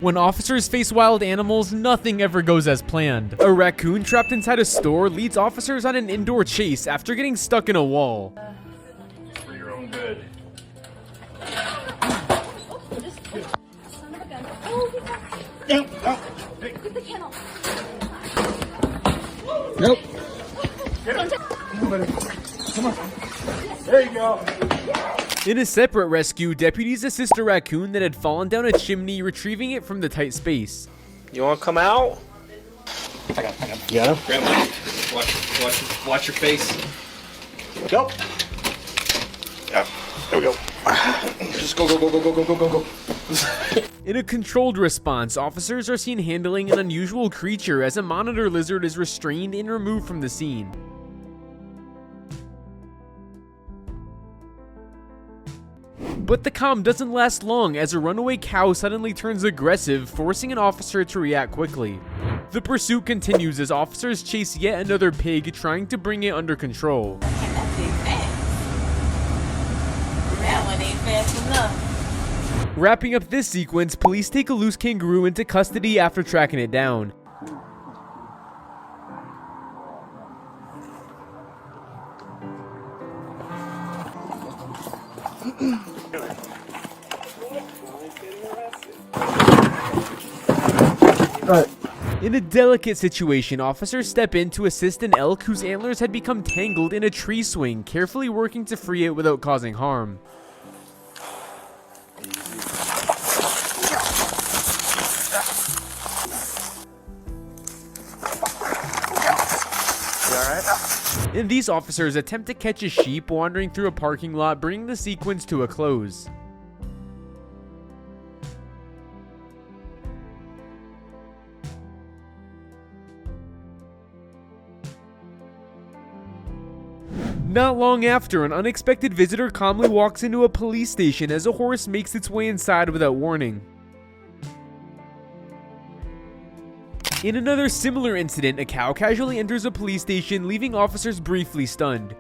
When officers face wild animals, nothing ever goes as planned. A raccoon trapped inside a store leads officers on an indoor chase after getting stuck in a wall. It's for your own good. Get the kennel. Nope. Come on. There you go. In a separate rescue, deputies assist a raccoon that had fallen down a chimney, retrieving it from the tight space. You want to come out? I got him. Yeah. Grab him. Watch your face. Go. Yeah. There we go. Just go. In a controlled response, officers are seen handling an unusual creature as a monitor lizard is restrained and removed from the scene. But the calm doesn't last long as a runaway cow suddenly turns aggressive, forcing an officer to react quickly. The pursuit continues as officers chase yet another pig, trying to bring it under control. That one ain't fast enough. Wrapping up this sequence, police take a loose kangaroo into custody after tracking it down. In a delicate situation, officers step in to assist an elk whose antlers had become tangled in a tree swing, carefully working to free it without causing harm. And these officers attempt to catch a sheep wandering through a parking lot, bringing the sequence to a close. Not long after, an unexpected visitor calmly walks into a police station as a horse makes its way inside without warning. In another similar incident, a cow casually enters a police station, leaving officers briefly stunned.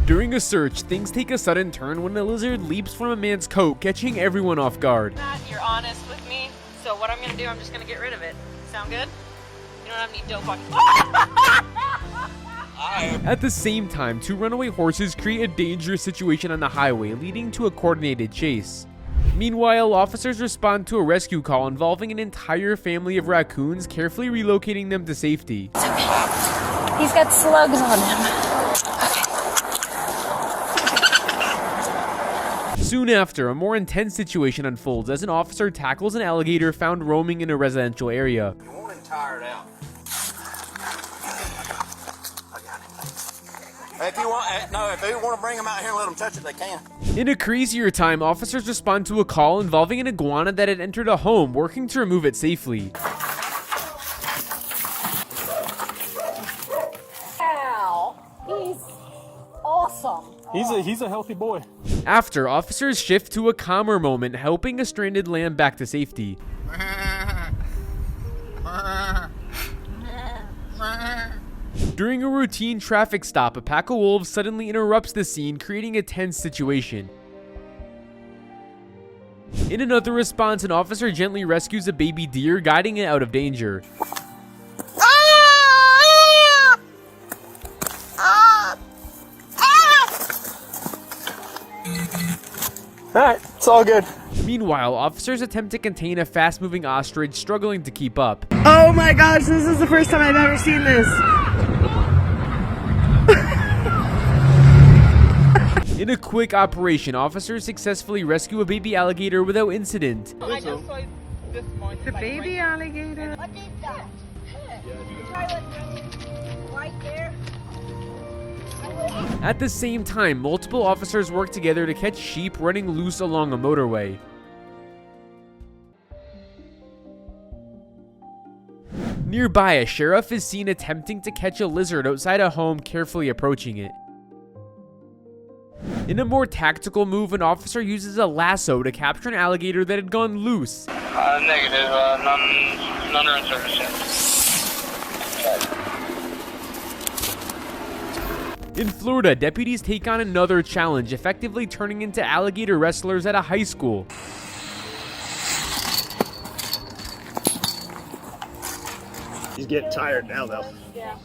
During a search, things take a sudden turn when a lizard leaps from a man's coat, catching everyone off guard. Matt, you're honest with me, so what I'm gonna do, I'm just gonna get rid of it. Sound good? You don't have any dope on. At the same time, two runaway horses create a dangerous situation on the highway, leading to a coordinated chase. Meanwhile, officers respond to a rescue call involving an entire family of raccoons, carefully relocating them to safety. It's okay. He's got slugs on him. Soon after, a more intense situation unfolds as an officer tackles an alligator found roaming in a residential area. You want him tired out. If you want to bring them out here and let them touch it, they can. In a crazier time, officers respond to a call involving an iguana that had entered a home, working to remove it safely. Wow, he's awesome. He's a healthy boy. After, officers shift to a calmer moment, helping a stranded lamb back to safety. During a routine traffic stop, a pack of wolves suddenly interrupts the scene, creating a tense situation. In another response, an officer gently rescues a baby deer, guiding it out of danger. Alright, it's all good. Meanwhile, officers attempt to contain a fast-moving ostrich, struggling to keep up. Oh my gosh, this is the first time I've ever seen this. In a quick operation, officers successfully rescue a baby alligator without incident. I just saw this morning. The baby alligator. What is that? Try looking right there. At the same time, multiple officers work together to catch sheep running loose along a motorway. Nearby, a sheriff is seen attempting to catch a lizard outside a home, carefully approaching it. In a more tactical move, an officer uses a lasso to capture an alligator that had gone loose. Negative, none are in service yet. In Florida, deputies take on another challenge, effectively turning into alligator wrestlers at a high school. He's getting tired now, though. Yeah.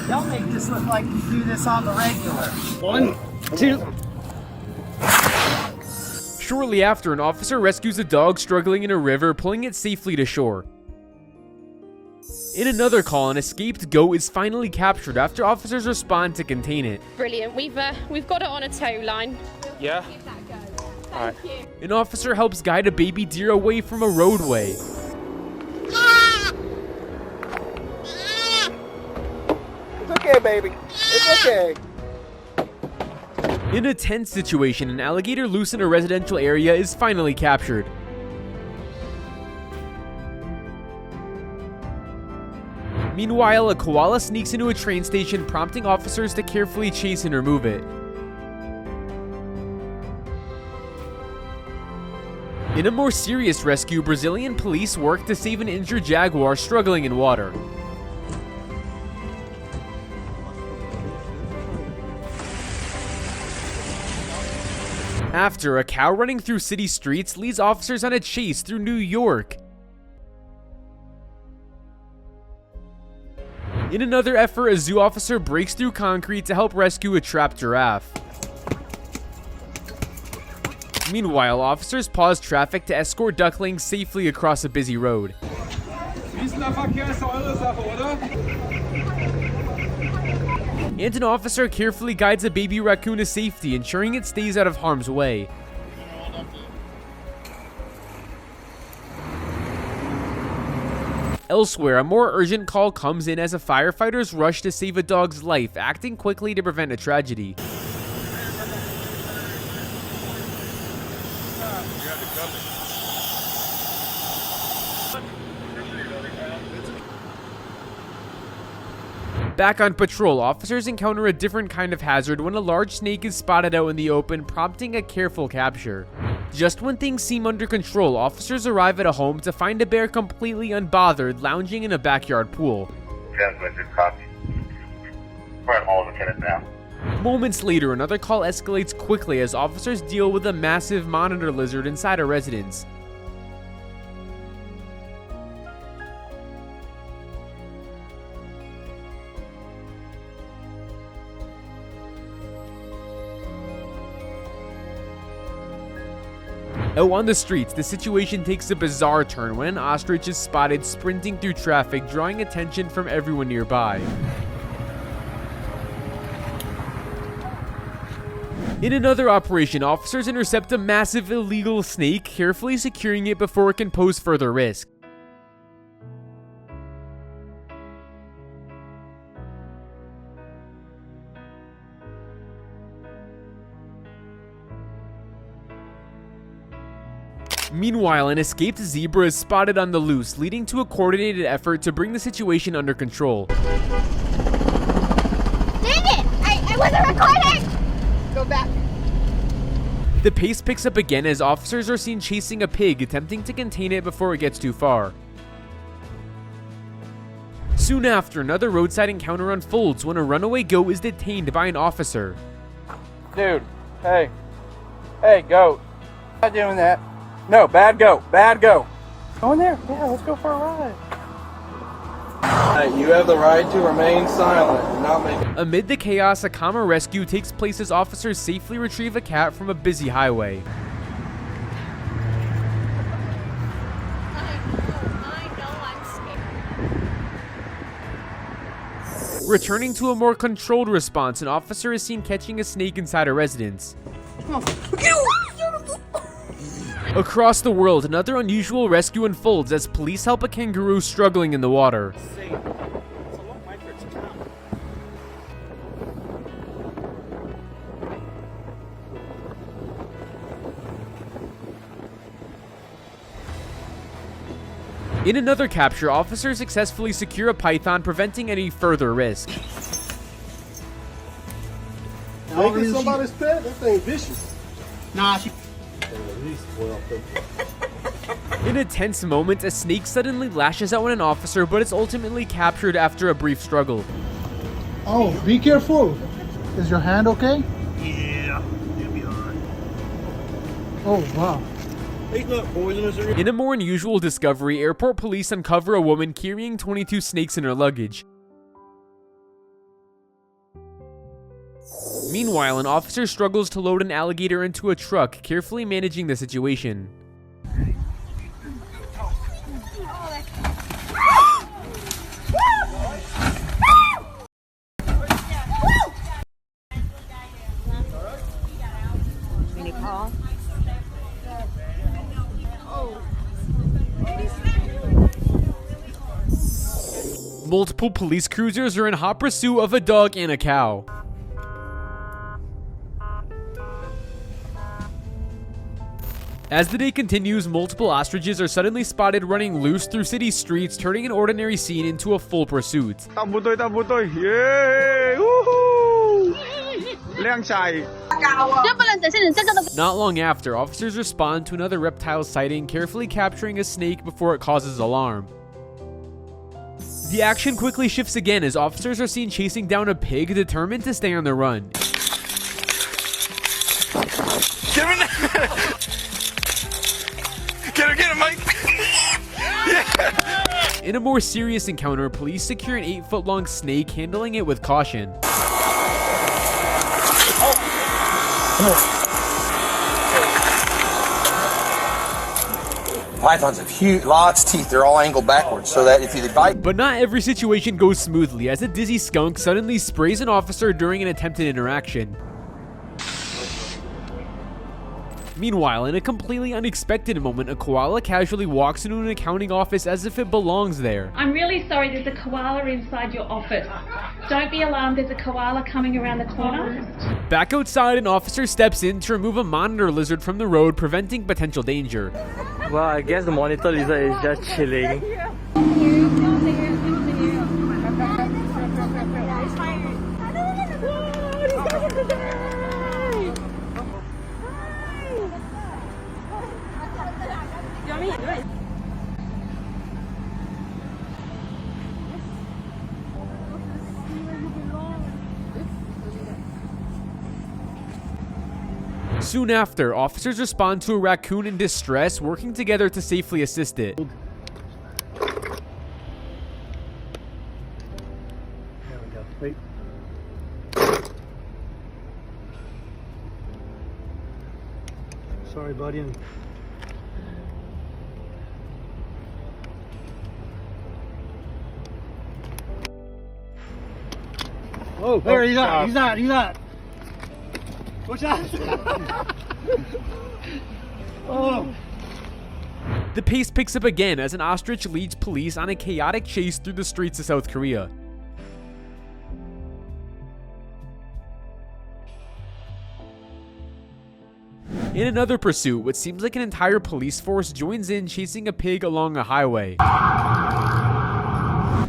Don't make this look like you do this on the regular. 1, 2. Shortly after, an officer rescues a dog struggling in a river, pulling it safely to shore. In another call, an escaped goat is finally captured after officers respond to contain it. Brilliant. We've got it on a tow line. Yeah? Alright. An officer helps guide a baby deer away from a roadway. It's okay, baby. It's okay. In a tense situation, an alligator loose in a residential area is finally captured. Meanwhile, a koala sneaks into a train station, prompting officers to carefully chase and remove it. In a more serious rescue, Brazilian police work to save an injured jaguar struggling in water. After, a cow running through city streets leads officers on a chase through New York. In another effort, a zoo officer breaks through concrete to help rescue a trapped giraffe. Meanwhile, officers pause traffic to escort ducklings safely across a busy road. And an officer carefully guides a baby raccoon to safety, ensuring it stays out of harm's way. Elsewhere, a more urgent call comes in as a firefighters rush to save a dog's life, acting quickly to prevent a tragedy. Back on patrol, officers encounter a different kind of hazard when a large snake is spotted out in the open, prompting a careful capture. Just when things seem under control, officers arrive at a home to find a bear completely unbothered, lounging in a backyard pool. Moments later, another call escalates quickly as officers deal with a massive monitor lizard inside a residence. Out on the streets, the situation takes a bizarre turn when an ostrich is spotted sprinting through traffic, drawing attention from everyone nearby. In another operation, officers intercept a massive illegal snake, carefully securing it before it can pose further risk. Meanwhile, an escaped zebra is spotted on the loose, leading to a coordinated effort to bring the situation under control. Dang it! I wasn't recording! Go back. The pace picks up again as officers are seen chasing a pig, attempting to contain it before it gets too far. Soon after, another roadside encounter unfolds when a runaway goat is detained by an officer. Dude, hey, goat. Not doing that. No, bad goat. Bad goat. Go in there. Yeah, let's go for a ride. Hey, you have the right to remain silent and not make. Amid the chaos, a calmer rescue takes place as officers safely retrieve a cat from a busy highway. I know, I'm scared. Returning to a more controlled response, an officer is seen catching a snake inside a residence. Across the world, another unusual rescue unfolds as police help a kangaroo struggling in the water. In another capture, officers successfully secure a python, preventing any further risk. Making somebody's pet? That thing vicious. Nah, she... In a tense moment, a snake suddenly lashes out at an officer, but is ultimately captured after a brief struggle. Oh, be careful. Is your hand okay? Yeah, it'll be alright. Oh, wow. He's not poisonous or In a more unusual discovery, airport police uncover a woman carrying 22 snakes in her luggage. Meanwhile, an officer struggles to load an alligator into a truck, carefully managing the situation. Multiple police cruisers are in hot pursuit of a dog and a cow. As the day continues, multiple ostriches are suddenly spotted running loose through city streets, turning an ordinary scene into a full pursuit. Not long after, officers respond to another reptile sighting, carefully capturing a snake before it causes alarm. The action quickly shifts again as officers are seen chasing down a pig, determined to stay on the run. Get him in there! Get him, Mike! Yeah. In a more serious encounter, police secure an 8-foot-long snake, handling it with caution. Pythons have huge, lots of teeth. They're all angled backwards so that if you bite. But not every situation goes smoothly, as a dizzy skunk suddenly sprays an officer during an attempted interaction. Meanwhile, in a completely unexpected moment, a koala casually walks into an accounting office as if it belongs there. I'm really sorry, there's a koala inside your office. Don't be alarmed, there's a koala coming around the corner. Back outside, an officer steps in to remove a monitor lizard from the road, preventing potential danger. Well, I guess the monitor lizard is just chilling. Soon after, officers respond to a raccoon in distress, working together to safely assist it. There we go. Wait. Sorry, buddy. Oh, there he's out. He's out. He's out. Watch out! Oh. The pace picks up again as an ostrich leads police on a chaotic chase through the streets of South Korea. In another pursuit, what seems like an entire police force joins in, chasing a pig along a highway.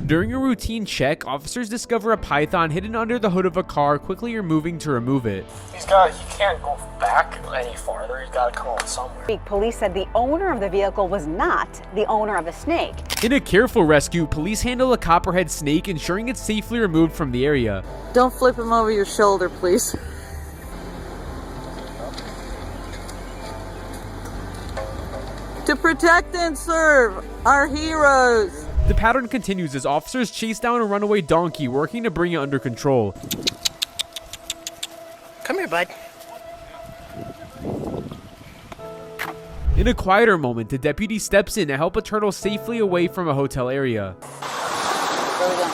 During a routine check, officers discover a python hidden under the hood of a car, quickly moving to remove it. He can't go back any farther, he's got to come out somewhere. Police said the owner of the vehicle was not the owner of the snake. In a careful rescue, police handle a copperhead snake, ensuring it's safely removed from the area. Don't flip him over your shoulder, please. To protect and serve our heroes. The pattern continues as officers chase down a runaway donkey, working to bring it under control. Come here, bud. In a quieter moment, the deputy steps in to help a turtle safely away from a hotel area. Where we going?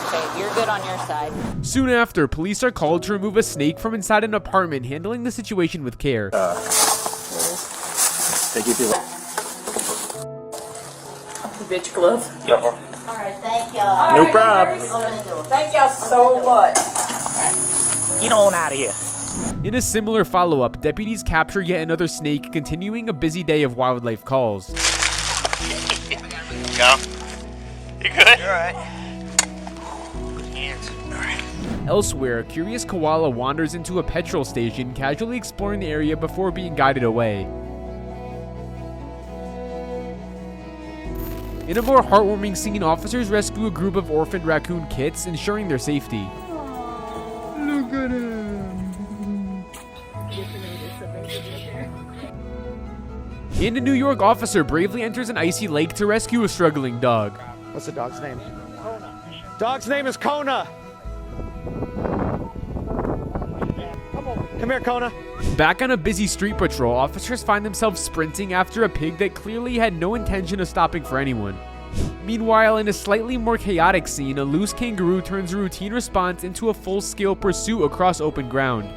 Okay, you're good on your side. Soon after, police are called to remove a snake from inside an apartment, handling the situation with care. Take it easy. Bitch glove. Yeah. Alright, thank you. No problem. Thank y'all so much. Get on out of here. In a similar follow-up, deputies capture yet another snake, continuing a busy day of wildlife calls. Go. You good? You're alright. Good hands. Alright. Elsewhere, a curious koala wanders into a petrol station, casually exploring the area before being guided away. In a more heartwarming scene, officers rescue a group of orphaned raccoon kits, ensuring their safety. Look at him. And a New York officer bravely enters an icy lake to rescue a struggling dog. What's the dog's name? Kona. Dog's name is Kona. Come here, Kona. Back on a busy street patrol, officers find themselves sprinting after a pig that clearly had no intention of stopping for anyone. Meanwhile, in a slightly more chaotic scene, a loose kangaroo turns a routine response into a full-scale pursuit across open ground.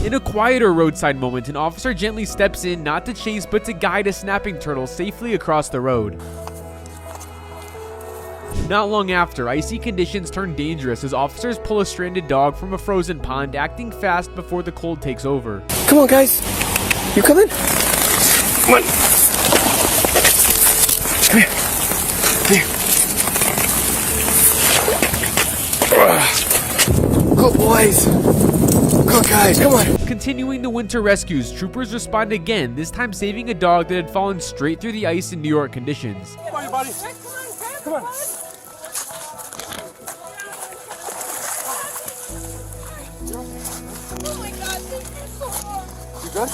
In a quieter roadside moment, an officer gently steps in, not to chase but to guide a snapping turtle safely across the road. Not long after, icy conditions turn dangerous as officers pull a stranded dog from a frozen pond, acting fast before the cold takes over. Come on, guys. You coming? Come on. Come here. Come here. Good boys. Good guys, come on. Continuing the winter rescues, troopers respond again, this time saving a dog that had fallen straight through the ice in New York conditions. Come on, buddy. Come on. You good?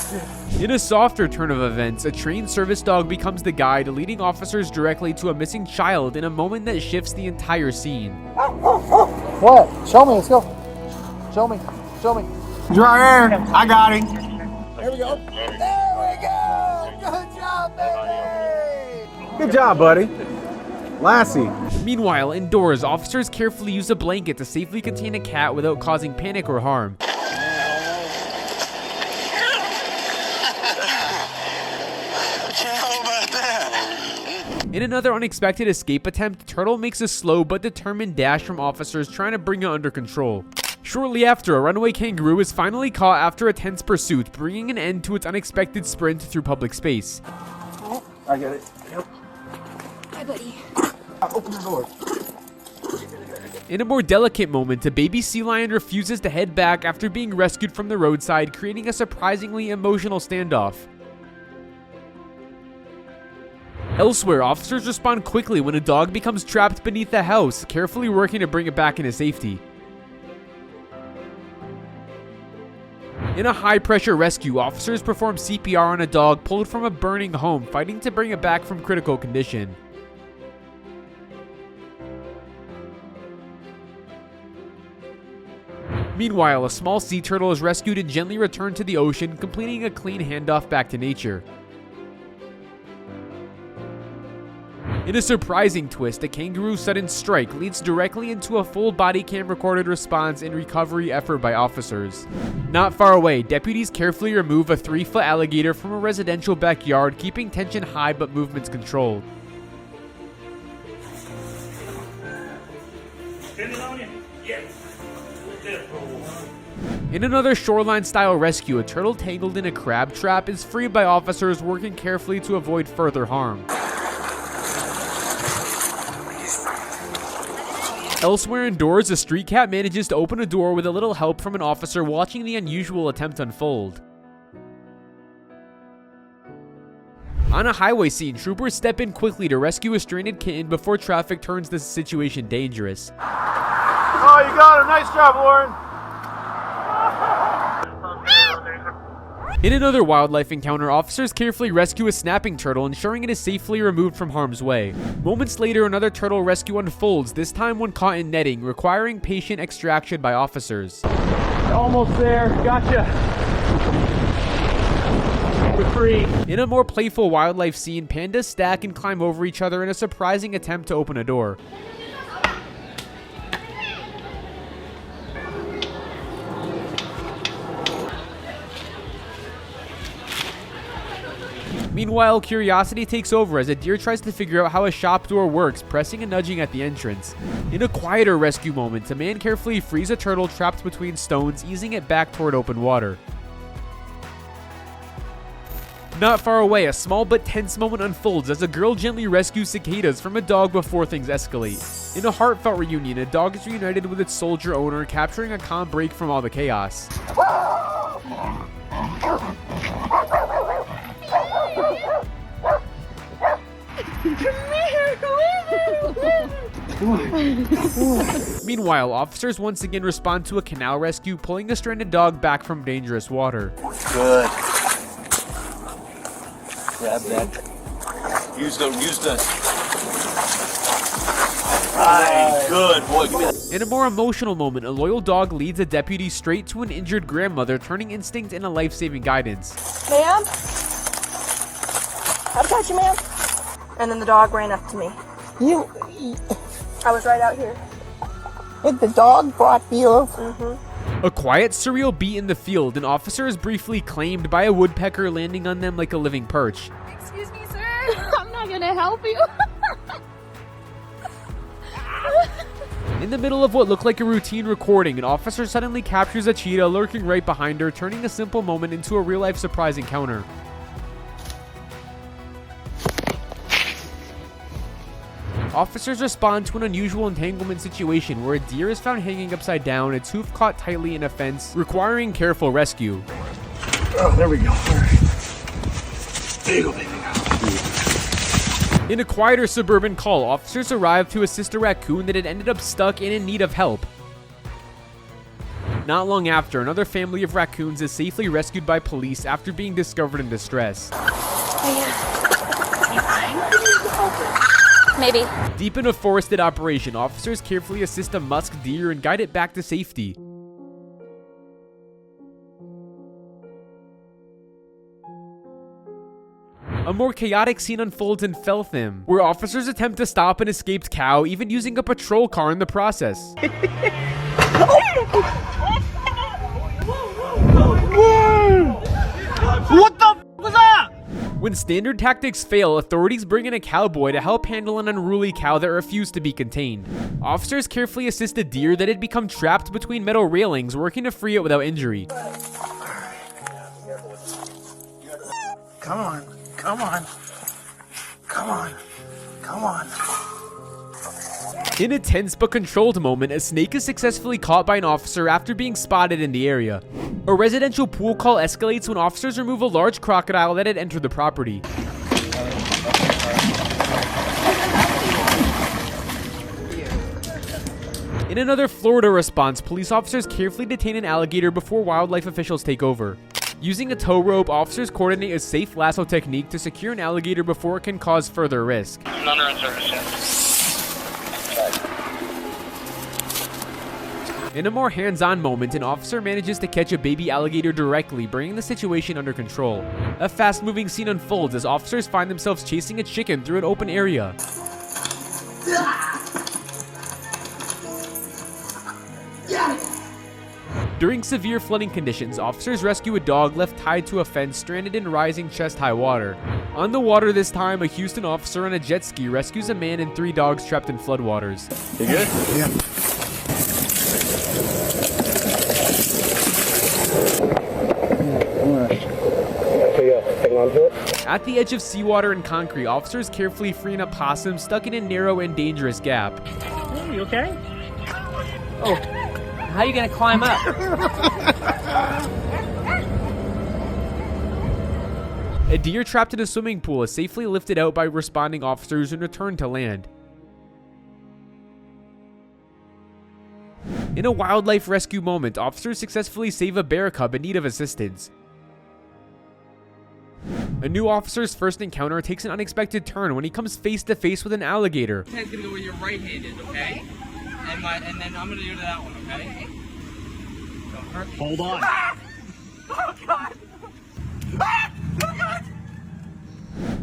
In a softer turn of events, a trained service dog becomes the guide, leading officers directly to a missing child in a moment that shifts the entire scene. What? Show me, let's go. Show me. He's right here. I got him. There we go. There we go. Good job, baby. Good job, buddy. Lassie. Meanwhile, indoors, officers carefully use a blanket to safely contain a cat without causing panic or harm. In another unexpected escape attempt, Turtle makes a slow but determined dash from officers trying to bring it under control. Shortly after, a runaway kangaroo is finally caught after a tense pursuit, bringing an end to its unexpected sprint through public space. I get it. Yep. Hi, buddy. Open the door. In a more delicate moment, a baby sea lion refuses to head back after being rescued from the roadside, creating a surprisingly emotional standoff. Elsewhere, officers respond quickly when a dog becomes trapped beneath the house, carefully working to bring it back into safety. In a high-pressure rescue, officers perform CPR on a dog pulled from a burning home, fighting to bring it back from critical condition. Meanwhile, a small sea turtle is rescued and gently returned to the ocean, completing a clean handoff back to nature. In a surprising twist, a kangaroo's sudden strike leads directly into a full body cam recorded response and recovery effort by officers. Not far away, deputies carefully remove a 3-foot alligator from a residential backyard, keeping tension high but movements controlled. In another shoreline-style rescue, a turtle tangled in a crab trap is freed by officers working carefully to avoid further harm. Elsewhere indoors, a street cat manages to open a door with a little help from an officer watching the unusual attempt unfold. On a highway scene, troopers step in quickly to rescue a stranded kitten before traffic turns the situation dangerous. Oh, you got him. Nice job, Lauren. In another wildlife encounter, officers carefully rescue a snapping turtle, ensuring it is safely removed from harm's way. Moments later, another turtle rescue unfolds, this time one caught in netting, requiring patient extraction by officers. Almost there. Gotcha. We're free. In a more playful wildlife scene, pandas stack and climb over each other in a surprising attempt to open a door. Meanwhile, curiosity takes over as a deer tries to figure out how a shop door works, pressing and nudging at the entrance. In a quieter rescue moment, a man carefully frees a turtle trapped between stones, easing it back toward open water. Not far away, a small but tense moment unfolds as a girl gently rescues cicadas from a dog before things escalate. In a heartfelt reunion, a dog is reunited with its soldier owner, capturing a calm break from all the chaos. Meanwhile, officers once again respond to a canal rescue, pulling a stranded dog back from dangerous water. Good. Grab that. Use the. Right. Good boy. Give me that. In a more emotional moment, a loyal dog leads a deputy straight to an injured grandmother, turning instinct into life-saving guidance. Ma'am? I've got you, ma'am. And then the dog ran up to me. I was right out here. And the dog brought you over. Mm-hmm. A quiet, surreal beat in the field, an officer is briefly claimed by a woodpecker landing on them like a living perch. Excuse me, sir. I'm not gonna help you. In the middle of what looked like a routine recording, an officer suddenly captures a cheetah lurking right behind her, turning a simple moment into a real-life surprise encounter. Officers respond to an unusual entanglement situation where a deer is found hanging upside down, its hoof caught tightly in a fence, requiring careful rescue. Oh, there we go. All right. There you go, baby. In a quieter suburban call, officers arrive to assist a raccoon that had ended up stuck and in need of help. Not long after, another family of raccoons is safely rescued by police after being discovered in distress. Maybe. Deep in a forested operation, officers carefully assist a musk deer and guide it back to safety. A more chaotic scene unfolds in Feltham, where officers attempt to stop an escaped cow, even using a patrol car in the process. What the f was that? When standard tactics fail, authorities bring in a cowboy to help handle an unruly cow that refused to be contained. Officers carefully assist a deer that had become trapped between metal railings, working to free it without injury. Come on. Come on. Come on. Come on. In a tense but controlled moment, a snake is successfully caught by an officer after being spotted in the area. A residential pool call escalates when officers remove a large crocodile that had entered the property. In another Florida response, police officers carefully detain an alligator before wildlife officials take over. Using a tow rope, officers coordinate a safe lasso technique to secure an alligator before it can cause further risk. None are in service yet. In a more hands-on moment, an officer manages to catch a baby alligator directly, bringing the situation under control. A fast-moving scene unfolds as officers find themselves chasing a chicken through an open area. During severe flooding conditions, officers rescue a dog left tied to a fence stranded in rising chest-high water. On the water this time, a Houston officer on a jet ski rescues a man and 3 dogs trapped in floodwaters. You good? Yeah. Hang on to it. At the edge of seawater and concrete, officers carefully free an opossum stuck in a narrow and dangerous gap. Hey, you okay? Oh, how are you gonna climb up? A deer trapped in a swimming pool is safely lifted out by responding officers and returned to land. In a wildlife rescue moment, officers successfully save a bear cub in need of assistance. A new officer's first encounter takes an unexpected turn when he comes face to face with an alligator. Head's gonna go with your right-handed, okay? And then I'm gonna go to that one, okay? Hold on. Oh, God.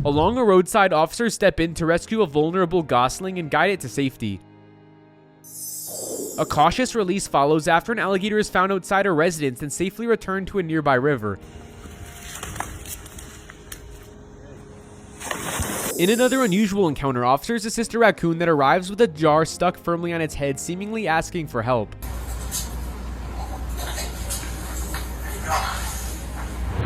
Along a roadside, officers step in to rescue a vulnerable gosling and guide it to safety. A cautious release follows after an alligator is found outside a residence and safely returned to a nearby river. In another unusual encounter, officers assist a raccoon that arrives with a jar stuck firmly on its head, seemingly asking for help.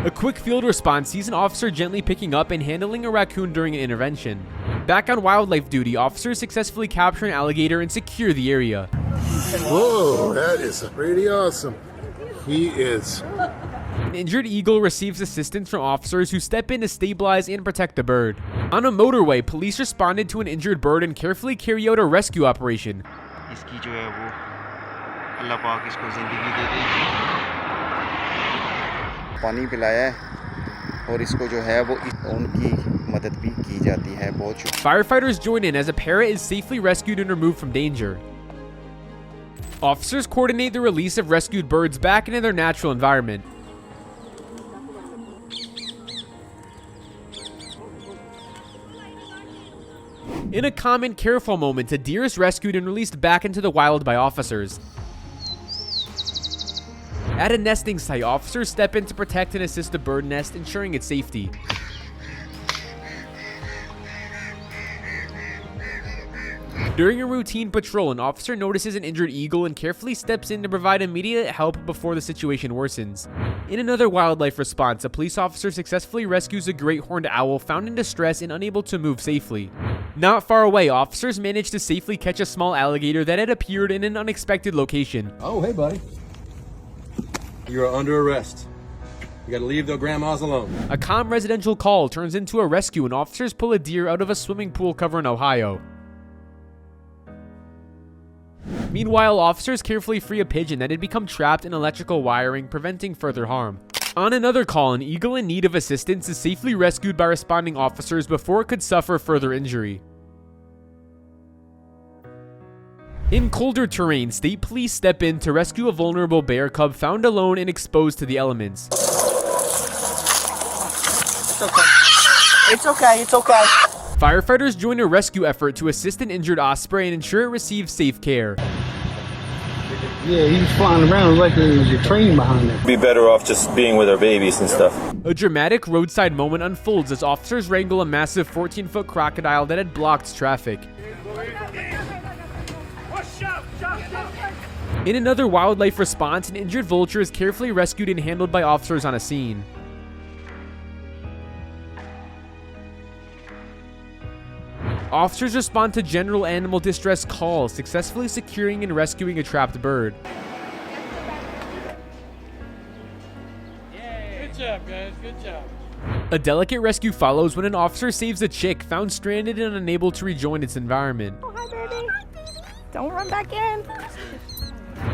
A quick field response sees an officer gently picking up and handling a raccoon during an intervention. Back on wildlife duty, officers successfully capture an alligator and secure the area. Whoa, that is pretty awesome. He is. An injured eagle receives assistance from officers who step in to stabilize and protect the bird. On a motorway, police responded to an injured bird and carefully carry out a rescue operation. इसकी जो है वो अल्लाह पाक इसको ज़िंदगी दे देगी। पानी पिलाया है और इसको जो है वो उनकी मदद भी की जाती है। बहुत शुक्रिया। Firefighters join in as a parrot is safely rescued and removed from danger. Officers coordinate the release of rescued birds back into their natural environment. In a calm and careful moment, a deer is rescued and released back into the wild by officers. At a nesting site, officers step in to protect and assist the bird nest, ensuring its safety. During a routine patrol, an officer notices an injured eagle and carefully steps in to provide immediate help before the situation worsens. In another wildlife response, a police officer successfully rescues a great horned owl found in distress and unable to move safely. Not far away, officers managed to safely catch a small alligator that had appeared in an unexpected location. Oh, hey, buddy. You are under arrest. You gotta leave the grandmas alone. A calm residential call turns into a rescue and officers pull a deer out of a swimming pool cover in Ohio. Meanwhile, officers carefully free a pigeon that had become trapped in electrical wiring, preventing further harm. On another call, an eagle in need of assistance is safely rescued by responding officers before it could suffer further injury. In colder terrain, state police step in to rescue a vulnerable bear cub found alone and exposed to the elements. It's okay. It's okay. It's okay. Firefighters join a rescue effort to assist an injured osprey and ensure it receives safe care. Yeah, he was flying around like there was a train behind him. Be better off just being with our babies and stuff. A dramatic roadside moment unfolds as officers wrangle a massive 14-foot crocodile that had blocked traffic. In another wildlife response, an injured vulture is carefully rescued and handled by officers on a scene. Officers respond to general animal distress calls, successfully securing and rescuing a trapped bird. Good job, guys. Good job. A delicate rescue follows when an officer saves a chick found stranded and unable to rejoin its environment. Oh, hi, baby. Don't run back in.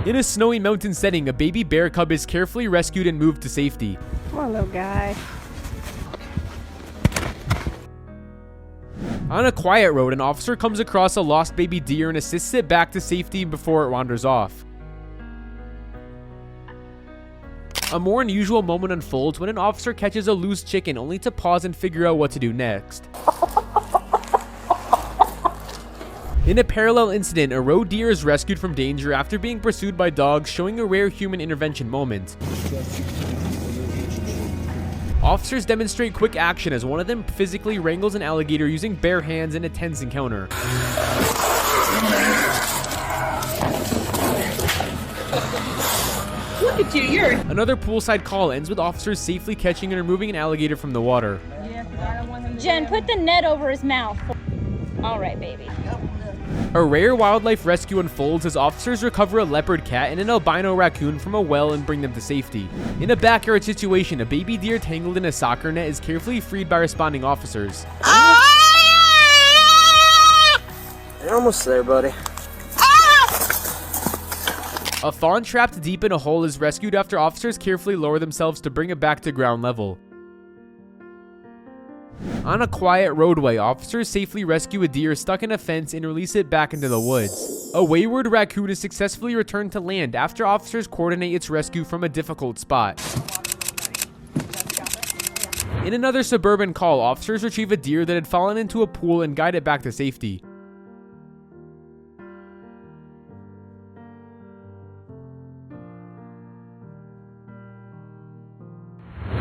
In a snowy mountain setting, a baby bear cub is carefully rescued and moved to safety. Come on, little guy. On a quiet road, an officer comes across a lost baby deer and assists it back to safety before it wanders off. A more unusual moment unfolds when an officer catches a loose chicken only to pause and figure out what to do next. In a parallel incident, a roe deer is rescued from danger after being pursued by dogs, showing a rare human intervention moment. Officers demonstrate quick action as one of them physically wrangles an alligator using bare hands in a tense encounter. Look at you, you're... Another poolside call ends with officers safely catching and removing an alligator from the water. Jen, put the net over his mouth. All right, baby. A rare wildlife rescue unfolds as officers recover a leopard cat and an albino raccoon from a well and bring them to safety. In a backyard situation, a baby deer tangled in a soccer net is carefully freed by responding officers. You're almost there, buddy. A fawn trapped deep in a hole is rescued after officers carefully lower themselves to bring it back to ground level. On a quiet roadway, officers safely rescue a deer stuck in a fence and release it back into the woods. A wayward raccoon is successfully returned to land after officers coordinate its rescue from a difficult spot. In another suburban call, officers retrieve a deer that had fallen into a pool and guide it back to safety.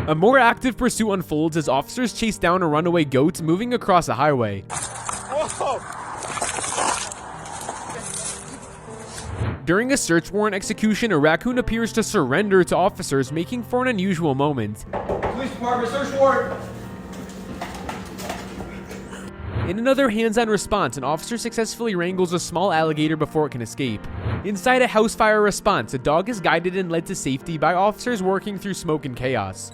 A more active pursuit unfolds as officers chase down a runaway goat moving across a highway. Whoa. During a search warrant execution, a raccoon appears to surrender to officers, making for an unusual moment. Police department, search warrant. In another hands-on response, an officer successfully wrangles a small alligator before it can escape. Inside a house fire response, a dog is guided and led to safety by officers working through smoke and chaos.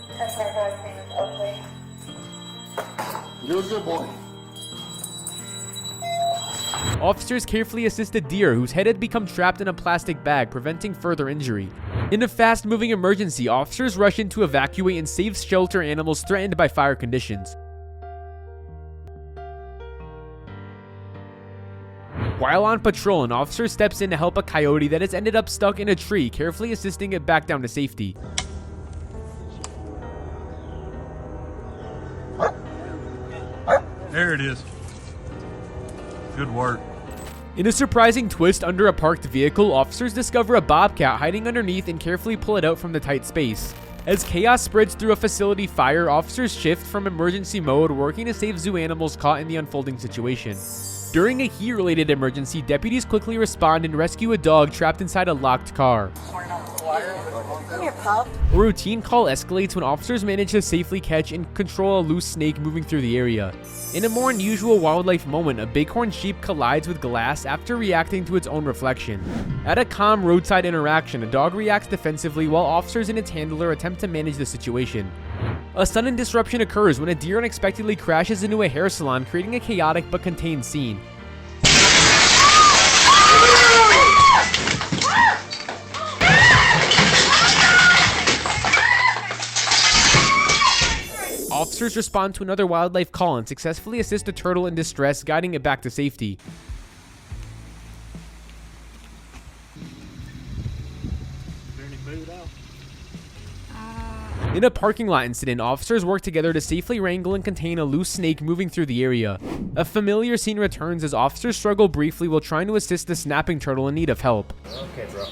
You're a good boy. Officers carefully assist a deer whose head had become trapped in a plastic bag, preventing further injury. In a fast-moving emergency, officers rush in to evacuate and save shelter animals threatened by fire conditions. While on patrol, an officer steps in to help a coyote that has ended up stuck in a tree, carefully assisting it back down to safety. There it is. Good work. In a surprising twist under a parked vehicle, officers discover a bobcat hiding underneath and carefully pull it out from the tight space. As chaos spreads through a facility fire, officers shift from emergency mode, working to save zoo animals caught in the unfolding situation. During a heat-related emergency, deputies quickly respond and rescue a dog trapped inside a locked car. Come here, pup. A routine call escalates when officers manage to safely catch and control a loose snake moving through the area. In a more unusual wildlife moment, a bighorn sheep collides with glass after reacting to its own reflection. At a calm roadside interaction, a dog reacts defensively while officers and its handler attempt to manage the situation. A sudden disruption occurs when a deer unexpectedly crashes into a hair salon, creating a chaotic but contained scene. Officers respond to another wildlife call and successfully assist a turtle in distress, guiding it back to safety. In a parking lot incident, officers work together to safely wrangle and contain a loose snake moving through the area. A familiar scene returns as officers struggle briefly while trying to assist the snapping turtle in need of help. Okay, bro.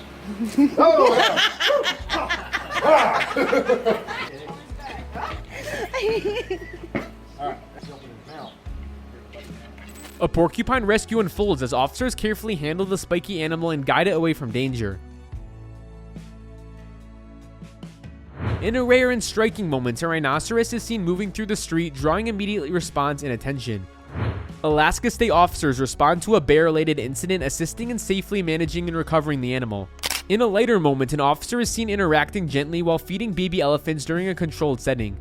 A porcupine rescue unfolds as officers carefully handle the spiky animal and guide it away from danger. In a rare and striking moment, a rhinoceros is seen moving through the street, drawing immediate response and attention. Alaska State officers respond to a bear-related incident, assisting in safely managing and recovering the animal. In a lighter moment, an officer is seen interacting gently while feeding baby elephants during a controlled setting.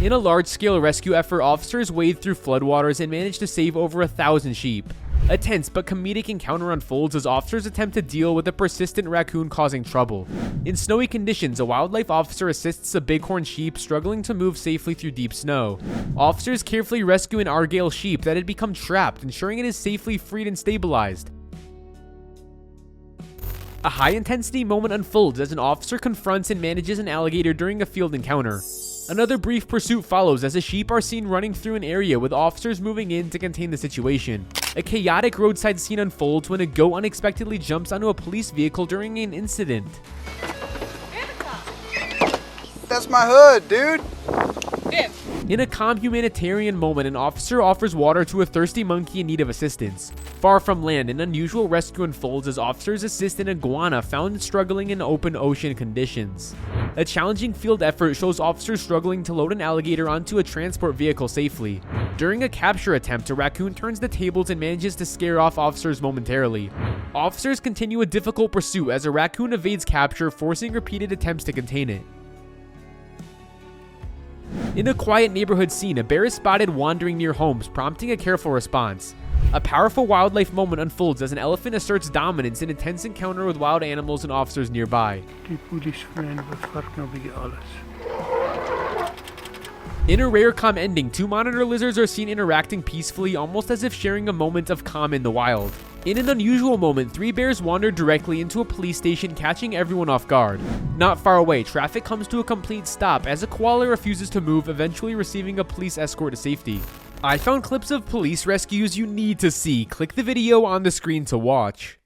In a large-scale rescue effort, officers wade through floodwaters and manage to save over 1,000 sheep. A tense but comedic encounter unfolds as officers attempt to deal with a persistent raccoon causing trouble. In snowy conditions, a wildlife officer assists a bighorn sheep struggling to move safely through deep snow. Officers carefully rescue an Argyle sheep that had become trapped, ensuring it is safely freed and stabilized. A high-intensity moment unfolds as an officer confronts and manages an alligator during a field encounter. Another brief pursuit follows as the sheep are seen running through an area with officers moving in to contain the situation. A chaotic roadside scene unfolds when a goat unexpectedly jumps onto a police vehicle during an incident. That's my hood, dude. In a calm humanitarian moment, an officer offers water to a thirsty monkey in need of assistance. Far from land, an unusual rescue unfolds as officers assist an iguana found struggling in open ocean conditions. A challenging field effort shows officers struggling to load an alligator onto a transport vehicle safely. During a capture attempt, a raccoon turns the tables and manages to scare off officers momentarily. Officers continue a difficult pursuit as a raccoon evades capture, forcing repeated attempts to contain it. In a quiet neighborhood scene, a bear is spotted wandering near homes, prompting a careful response. A powerful wildlife moment unfolds as an elephant asserts dominance in a tense encounter with wild animals and officers nearby. In a rare calm ending, two monitor lizards are seen interacting peacefully, almost as if sharing a moment of calm in the wild. In an unusual moment, three bears wander directly into a police station, catching everyone off guard. Not far away, traffic comes to a complete stop as a koala refuses to move, eventually receiving a police escort to safety. I found clips of police rescues you need to see. Click the video on the screen to watch.